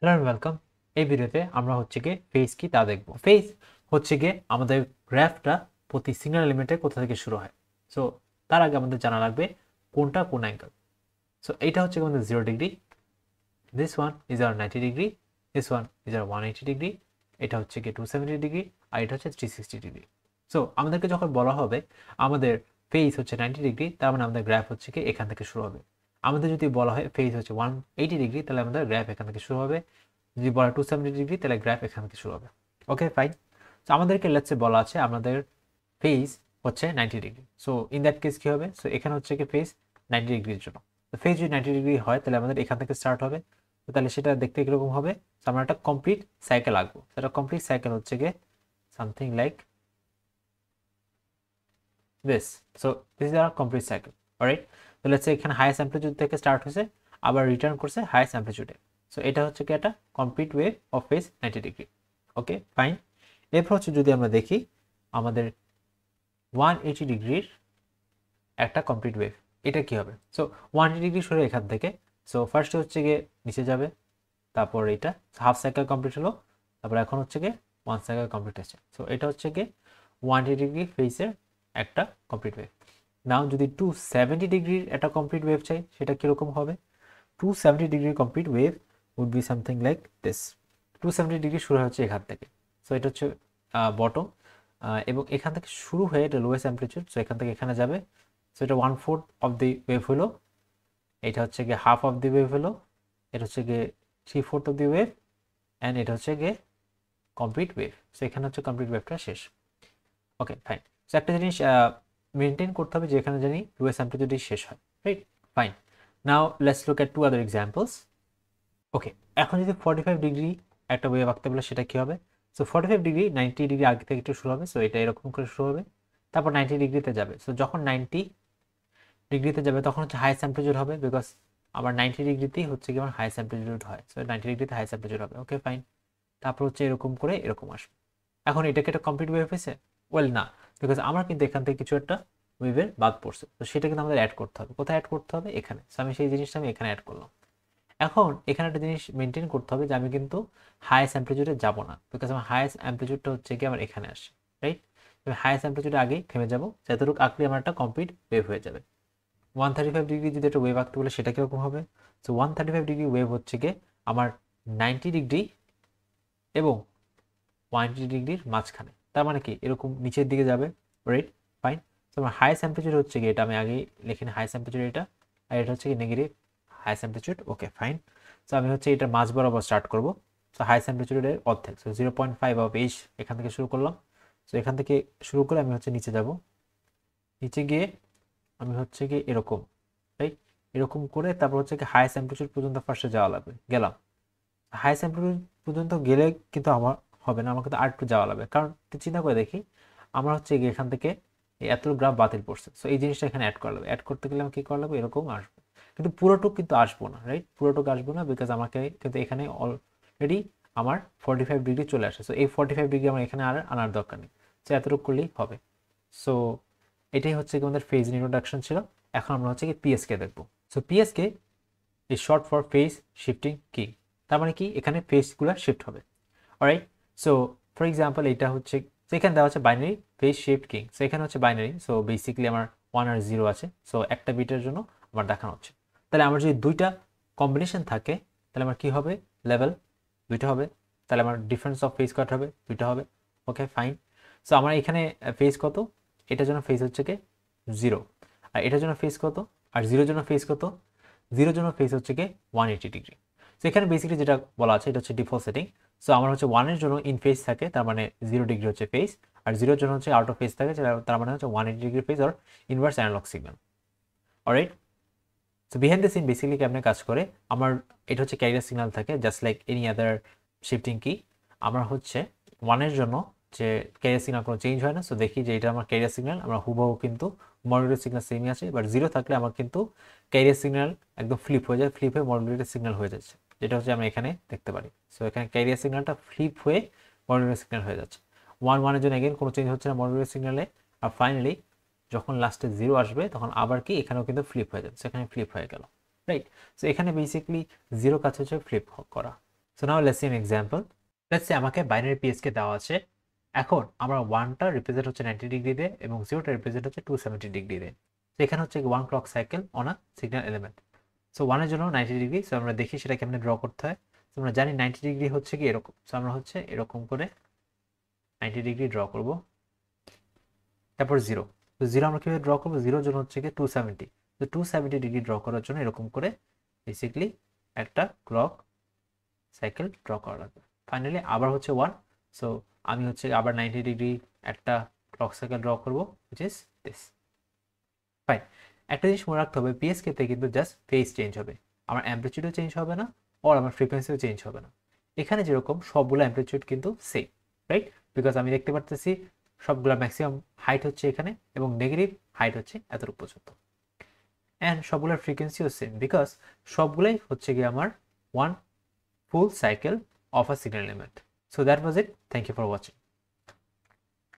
Hello and welcome. এই ভিডিওতে আমরা হচ্ছে গিয়ে ফেজ কি তা দেখব। ফেজ হচ্ছে গিয়ে আমাদের গ্রাফটা প্রতি সিঙ্গেল এলিমেন্টে কোথা থেকে শুরু হয়। সো তার আগে আমাদের জানা লাগবে কোনটা কোন অ্যাঙ্গেল। সো এইটা হচ্ছে আমাদের 0 ডিগ্রি, দিস ওয়ান ইজ আর 90 ডিগ্রি, দিস ওয়ান ইজ আর 180 ডিগ্রি, এটা হচ্ছে গিয়ে 270 ডিগ্রি, আর এটা হচ্ছে 360 ডিগ্রি। সো আমাদেরকে যখন বলা হবে আমাদের ফেজ হচ্ছে 90 ডিগ্রি, তার মানে আমাদের গ্রাফ হচ্ছে কি এখান থেকে শুরু হবে। আমাদের যদি বলা হয় ফেজ হচ্ছে 180 ডিগ্রি, তাহলে আমাদের গ্রাফ এখান থেকে শুরু হবে। যদি বলা 270 ডিগ্রি, তাহলে গ্রাফ এখান থেকে শুরু হবে। Okay fine. তো আমাদেরকে লেটসে বলা আছে আমাদের ফেজ হচ্ছে 90 degree. So in that case কি হবে? সো এখানে হচ্ছে কি ফেজ 90 ডিগ্রির জন্য। তো ফেজ যদি 90 ডিগ্রি হয় তাহলে আমাদের এখান থেকে স্টার্ট হবে। তো তাহলে সেটা দেখতে কিরকম হবে? তো আমরা একটা কমপ্লিট সাইকেল আঁকবো। সেটা কমপ্লিট সাইকেল হচ্ছে গিয়ে something like this. So this is our complete cycle. Alright. তো লেটস সে এখানে হাইয়েস্ট অ্যাম্পলিটিউড থেকে স্টার্ট হয়েছে, আবার রিটার্ন করছে হাইয়েস্ট অ্যাম্পলিটিউডে। সো এটা হচ্ছে কি একটা complete wave of phase 90 degree. Okay fine. এরপর হচ্ছে যদি আমরা দেখি আমাদের 180 ডিগ্রির একটা কমপ্লিট ওয়েভ, এটা কি হবে? সো 180 ডিগ্রি সরে এখান থেকে। সো ফার্স্টে হচ্ছে গিয়ে নিচে যাবে, তারপর এটা হাফ সাইকেল কমপ্লিট হলো, তারপর এখন হচ্ছে গিয়ে ওয়ান সাইকেল কমপ্লিট হচ্ছে। সো এটা হচ্ছে গিয়ে 180 ডিগ্রি ফেসের একটা কমপ্লিট ওয়েভ। নাও যদি 270 ডিগ্রির একটা কমপ্লিট ওয়েভ চাই, সেটা কিরকম হবে? 270 degree complete wave would be something like this. 270 degree শুরু হচ্ছে এখান থেকে। সো এটা হচ্ছে বটম, এবং এখান থেকে শুরু হয়ে এটা লোয়েস্ট অ্যাম্পলিটিউড। সো এখান থেকে এখানে যাবে। সো এটা 1/4 অফ দি ওয়েভ হলো, এটা হচ্ছে গিয়ে হাফ অফ দি ওয়েভ হলো, এটা হচ্ছে গিয়ে 3/4 অফ দি ওয়েভ, অ্যান্ড এটা হচ্ছে গিয়ে কমপ্লিট ওয়েভ। সো এখানে হচ্ছে কমপ্লিট ওয়েভটা শেষ। Okay fine. সো একটা জিনিস মেনটেন করতে হবে যে এখানে জানি লোয়েস্ট অ্যাম্পলিটিউডই শেষ হয়, right? Fine. Now let's look at two other examples. Okay, এখন যদি 45 ডিগ্রি একটা ওয়েভ আঁকতে বলে সেটা কি হবে? সো 45 ডিগ্রি 90 ডিগ্রি আগে থেকে একটু শুরু হবে। সো এটা এরকম করে শুরু হবে, তারপর 90 ডিগ্রিতে যাবে। সো যখন 90 ডিগ্রিতে যাবে তখন হচ্ছে হাইয়েস্ট অ্যাম্পলিটিউড হবে, বিকজ আমার 90 ডিগ্রিতেই হচ্ছে কি আমার হাইয়েস্ট অ্যাম্পলিটিউড হয়। সো 90 ডিগ্রিতে হাইয়েস্ট অ্যাম্পলিটিউড হবে। Okay fine. তারপর হচ্ছে এরকম করে এরকম আসবে। এখন এটাকে একটা কমপ্লিট ওয়েভ হয়েছে? ওয়েল না, বিকজ আমার কিন্তু এখান থেকে কিছু একটা ওয়েভের বাদ পড়ছে। তো সেটা কিন্তু আমাদের অ্যাড করতে হবে। কোথায় অ্যাড করতে হবে? এখানে। সো আমি সেই জিনিসটা আমি এখানে অ্যাড করলাম। এখন এখানে একটা জিনিস মেনটেন করতে হবে যে আমি কিন্তু হাইয়েস্ট অ্যাম্পলিটিউডে যাব না, বিকজ আমার হাইয়েস্ট অ্যাম্পলিটিউডটা হচ্ছে কি আমার এখানে আসে, রাইট? আমি হাইয়েস্ট অ্যাম্পলিটিউডে আগেই থেমে যাবো, যতটুকু আঁকলে আমার একটা কমপ্লিট ওয়েভ হয়ে যাবে। 135 ডিগ্রি যদি একটা ওয়েভ আঁকতে বলে সেটা কিরকম হবে? সো 135 ডিগ্রি ওয়েভ হচ্ছে গিয়ে আমার 90 ডিগ্রি এবং 180 ডিগ্রির মাঝখানে। তার মানে কি এরকম নিচের দিকে যাবে, রাইট? ফাইন। তো আমার হাইয়েস্ট অ্যাম্পলিটিউড হচ্ছে গিয়ে এটা, আমি আগে লিখে নিই হাইয়েস্ট অ্যাম্পলিটিউড এটা, আর এটা হচ্ছে কি negative highest amplitude. Okay fine. So আমি হচ্ছে এটা মাঝ বরাবর স্টার্ট করবো। সো হাইয়েস্ট অ্যাম্পলিটিউডের অর্ধেক, সো 0.5 অফ এইচ এখান থেকে শুরু করলাম। সো এখান থেকে শুরু করে আমি হচ্ছে নিচে যাব। নিচে গিয়ে আমি হচ্ছে কি এরকম, রাইট? এরকম করে তারপর হচ্ছে কি হাইয়েস্ট অ্যাম্পলিটিউড পর্যন্ত ফার্স্টে যাওয়া লাগবে, গেলাম। হাইয়েস্ট অ্যাম্পলিটিউড পর্যন্ত গেলে কিন্তু আমার হবে না, আমার কিন্তু আর একটু যাওয়া লাগবে। কারণ চিন্তা করে দেখি, আমার হচ্ছে গিয়ে এখান থেকে এই এত গ্রাফ বাতিল পড়ছে। সো এই জিনিসটা এখানে অ্যাড করা লাগবে। অ্যাড করতে গেলে আমি কি করা লাগবে? এরকম আসবে, কিন্তু পুরোটুক কিন্তু আসবো না, রাইট? পুরোটুক আসবো না, বিকজ আমাকে কিন্তু এখানে অলরেডি আমার 45 ডিগ্রি চলে আসে। সো এই 45 ডিগ্রি আমার এখানে আর আনার দরকার নেই। সো এতটুকু করলেই হবে। সো এটাই হচ্ছে কি আমাদের ফেজ ইন্ট্রোডাকশন ছিল। এখন আমরা হচ্ছে কি পিএসকে দেখবো। So PSK is short for phase shifting কি। তার মানে কি এখানে ফেজগুলো শিফট হবে। অলরাইট। সো ফর এক্সাম্পল এটা হচ্ছে, এখানে দেওয়া হচ্ছে binary phase shift keying. So এখানে হচ্ছে বাইনারি, সো বেসিক্যালি আমার 1 আর 0 আছে। সো একটা বিটের জন্য আমার দেখানো হচ্ছে। তাহলে আমার যদি দুইটা কম্বিনেশন থাকে তাহলে আমার কি হবে? লেভেল দুইটা হবে। তাহলে আমার ডিফারেন্স অফ ফেজ কত হবে? দুইটা হবে। Okay fine. সো আমার এখানে ফেজ কত? এটার জন্য ফেজ হচ্ছে কি 0, আর এটার জন্য ফেজ কত? আর 0 জন্য ফেজ কত? 0 জন্য ফেজ হচ্ছে কি 180 ডিগ্রি। সো এখানে বেসিক্যালি যেটা বলা আছে এটা হচ্ছে ডিফল্ট সেটিং। সো আমার হচ্ছে 1 এর জন্য ইন ফেজ থাকে, তার মানে 0 ডিগ্রি হচ্ছে ফেজ, আর 0 এর জন্য হচ্ছে আউট অফ ফেজ থাকে, তার মানে হচ্ছে 180 degree phase or inverse analog signal. Alright. So behind the scene basically কেমনে কাজ করে, আমার এটা হচ্ছে ক্যারিয়ার সিগন্যাল থাকে just like any other shifting কি। আমার হচ্ছে 1 এর জন্য যে ক্যারিয়ার সিগন্যাল কোনো চেঞ্জ হয় না। সো দেখি যে এটা আমার ক্যারিয়ার সিগন্যাল, আমরা হুবহু কিন্তু মডুলেটেড সিগন্যাল সেমই আছে, বাট 0 থাকলে আমার কিন্তু ক্যারিয়ার সিগন্যাল একদম ফ্লিপ হয়ে যায়, ফ্লিপ হয়ে মডুলেটেড সিগন্যাল হয়ে যাচ্ছে, যেটা হচ্ছে আমরা এখানে দেখতে পারি। সো এখানে ক্যারিয়ার সিগন্যালটা ফ্লিপ হয়ে মডুলেটেড সিগন্যাল হয়ে যাচ্ছে। 1 এর জন্য এগেন কোনো চেঞ্জ হচ্ছে না মডুলেটেড সিগন্যালে, আর ফাইনালি যখন লাস্টে 0 আসবে তখন আবার কি এখানেও কিন্তু ফ্লিপ হয়ে যাবে। সেখানে ফ্লিপ হয়ে গেল, রাইট? সো এখানে বেসিক্যালি 0 কাজ হচ্ছে ফ্লিপ করা। So now let's see an example. Let's say আমাকে বাইনারি পিএসকে দেওয়া আছে। এখন আমার 1টা রিপ্রেজেন্ট হচ্ছে 90 ডিগ্রি দিয়ে এবং 0টা রিপ্রেজেন্ট হচ্ছে 270 ডিগ্রি দিয়ে। তো এখানে হচ্ছে 1 clock cycle on a signal element. So 1 এর জন্য 90 ডিগ্রি। সো আমরা দেখি সেটা কেমনে ড্র করতে হয়। সো আমরা জানি 90 ডিগ্রি হচ্ছে কি এরকম। সো আমরা হচ্ছে এরকম করে 90 ডিগ্রি ড্র করব। তারপর 0। তো 0 আমরা কিভাবে ড্র করব? 0 এর জন্য হচ্ছে কি 270। তো 270 ডিগ্রি ড্র করার জন্য এরকম করে বেসিক্যালি একটা ক্লক সাইকেল ড্র করা লাগবে। ফাইনালি আবার হচ্ছে 1। সো আমি হচ্ছে আবার 90 ডিগ্রি একটা ক্লক সাইকেল ড্র করবো, which is this. ফাইন। একটা জিনিস মনে রাখতে হবে, পিএসকে তে কিন্তু জাস্ট ফেজ চেঞ্জ হবে, আমার অ্যামপ্লিটিউডও চেঞ্জ হবে না, আর আমার ফ্রিকোয়েন্সিও চেঞ্জ হবে না। এখানে যেরকম সবগুলো অ্যামপ্লিটিউড কিন্তু সেম, রাইট? বিকজ আমি দেখতে পারতেছি সবগুলো ম্যাক্সিমাম হাইট হচ্ছে এখানে এবং নেগেটিভ হাইট হচ্ছে এতটুকু পর্যন্ত। অ্যান্ড সবগুলোর ফ্রিকোয়েন্সিও সেম, বিকজ সবগুলোই হচ্ছে গিয়ে আমার one full cycle of a signal element. So that was it. Thank you for watching.